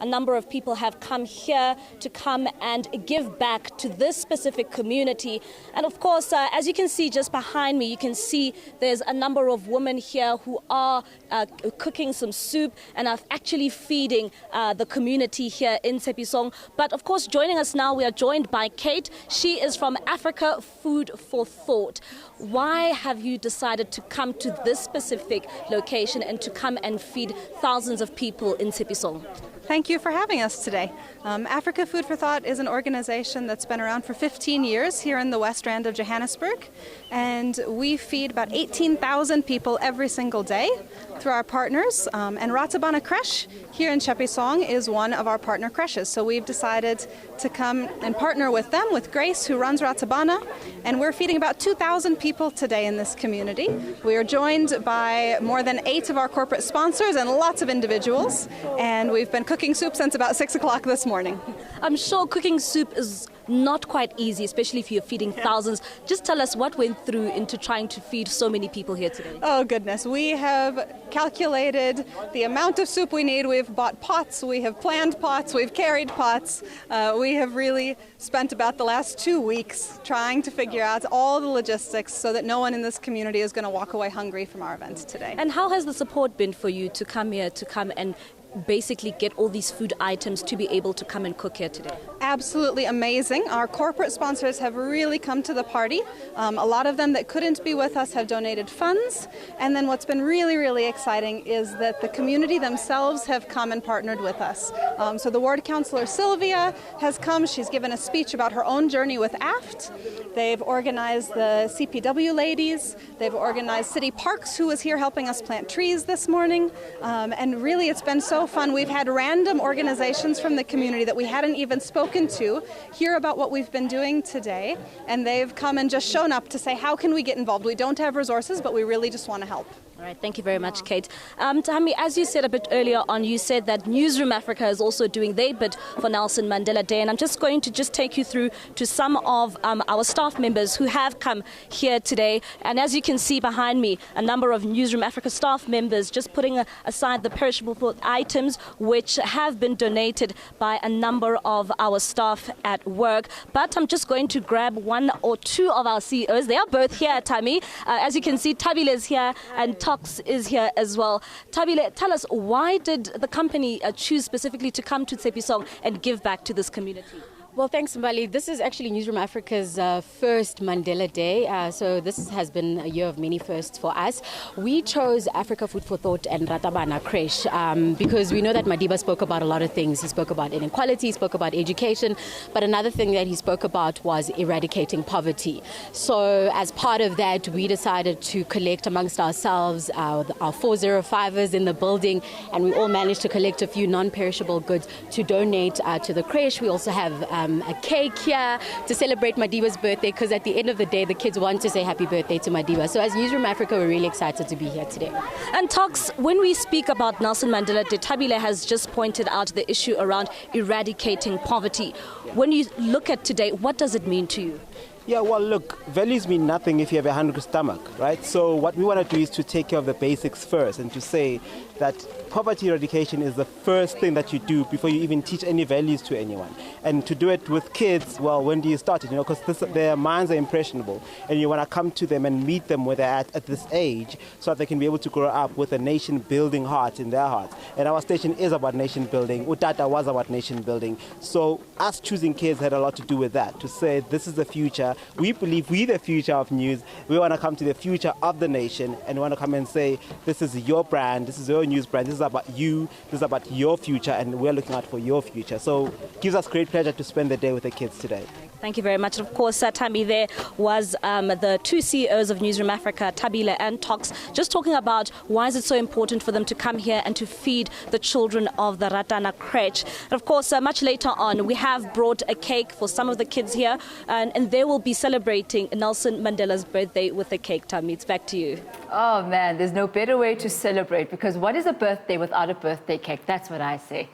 A number of people have come here to come and give back to this specific community. And of course, as you can see just behind me, you can see there's a number of women here who are cooking some soup and are actually feeding the community here in Tshepisong. But of course, joining us now, we are joined by Kate. She is from Africa Food for Thought. Why have you decided to come to this specific location and to come and feed thousands of people in Tshepisong? Thank you for having us today. Africa Food for Thought is an organization that's been around for 15 years here in the West Rand of Johannesburg, and we feed about 18,000 people every single day through our partners. And Ratabana creche here in Tshepisong is one of our partner creches. So we've decided to come and partner with them, with Grace, who runs Ratabana, and we're feeding about 2,000 people today in this community. We are joined by more than 8 of our corporate sponsors and lots of individuals, and we've been cooking soup since about 6 o'clock this morning. I'm sure cooking soup is not quite easy, especially if you're feeding thousands. Just tell us what went through into trying to feed so many people here today. Oh goodness, we have calculated the amount of soup we need. We've bought pots, we have planned pots, we've carried pots. We have really spent about the last 2 weeks trying to figure out all the logistics so that no one in this community is going to walk away hungry from our event today. And how has the support been for you to come here, to come and basically get all these food items to be able to come and cook here today? Absolutely amazing. Our corporate sponsors have really come to the party. A lot of them that couldn't be with us have donated funds. And then what's been really, really exciting is that the community themselves have come and partnered with us. So the ward councillor Sylvia has come. She's given a speech about her own journey with AFT. They've organized the CPW ladies. They've organized City Parks, who was here helping us plant trees this morning. And really, it's been so fun. We've had random organizations from the community that we hadn't even spoken to hear about what we've been doing today, and they've come and just shown up to say, how can we get involved? We don't have resources, but we really just want to help. All right, thank you very much, Kate. Tami, as you said a bit earlier on, you said that Newzroom Afrika is also doing their bit for Nelson Mandela Day, and I'm just going to take you through to some of our staff members who have come here today. And as you can see behind me, a number of Newzroom Afrika staff members just putting aside the perishable items which have been donated by a number of our staff at work. But I'm just going to grab one or two of our CEOs. They are both here, Tami. As you can see, Tabile is here and Tox is here as well. Tabile, tell us, why did the company choose specifically to come to Tshepisong and give back to this community? Well, thanks, Mbali. This is actually Newzroom Afrika's first Mandela Day. So this has been a year of many firsts for us. We chose Africa Food for Thought and Ratabana creche because we know that Madiba spoke about a lot of things. He spoke about inequality, he spoke about education, but another thing that he spoke about was eradicating poverty. So as part of that, we decided to collect amongst ourselves our 405ers in the building, and we all managed to collect a few non-perishable goods to donate to the creche. We also have a cake here to celebrate Madiba's birthday, because at the end of the day, the kids want to say happy birthday to Madiba. So as Newzroom Afrika, we're really excited to be here today. And Tox, when we speak about Nelson Mandela Day, Tabile has just pointed out the issue around eradicating poverty. When you look at today, what does it mean to you? Yeah, well, look, values mean nothing if you have a hungry stomach, right? So what we want to do is to take care of the basics first and to say that poverty eradication is the first thing that you do before you even teach any values to anyone. And to do it with kids, well, when do you start it? You know, because their minds are impressionable, and you want to come to them and meet them where they're at this age so that they can be able to grow up with a nation-building heart in their hearts. And our station is about nation building. Utata was about nation building. So us choosing kids had a lot to do with that, to say this is the future. We believe we're the future of news. We want to come to the future of the nation, and we want to come and say, this is your brand, this is your news brand, this is about you, this is about your future, and we're looking out for your future. So it gives us great pleasure to spend the day with the kids today. Thank you very much. Of course, Tami, there was the two CEOs of Newzroom Afrika, Tabile and Tox, just talking about why is it so important for them to come here and to feed the children of the Ratana creche. And of course, much later on, we have brought a cake for some of the kids here, and they will be celebrating Nelson Mandela's birthday with a cake. Tami, it's back to you. Oh man, there's no better way to celebrate, because what is a birthday without a birthday cake? That's what I say.